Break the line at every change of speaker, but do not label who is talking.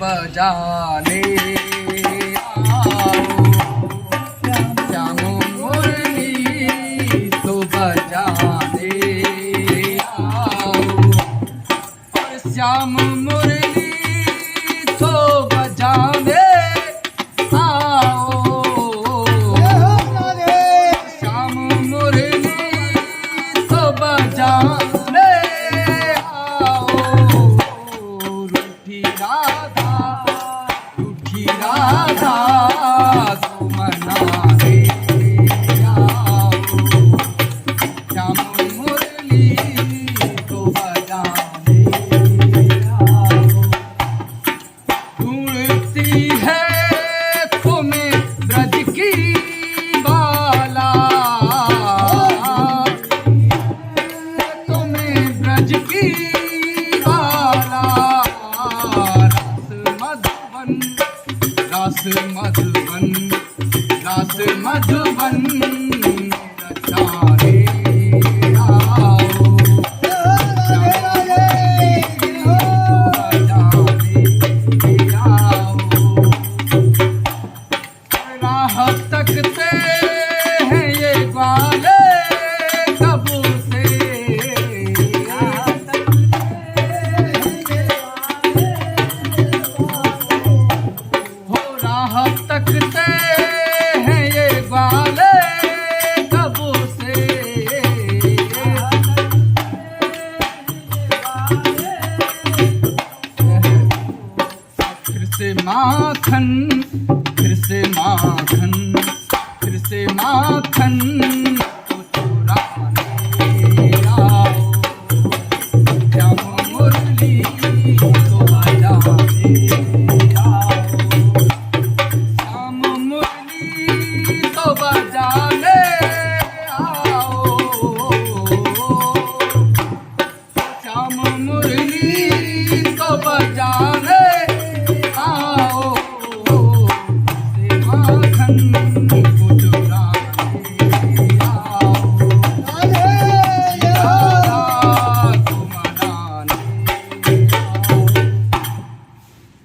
बजाने आओ, श्याम मुरली तो बजाने आओ, और श्याम मुरली तो बजाने आओ, श्याम मुरली तो बजाने राधा तो मनाने आओ, श्याम मुरली तो बजाने आओ, ढूंढती है तुम्हें ब्रज की बाला, तुम्हें ब्रज की बाला, रास मधुबन, रास मधुबन रचाने आओ, राह तकते हैं ये ग्वाले कब से, राह तकते हैं ये ग्वाले कब से, फिर से माखन, फिर से माखन, फिर से माखन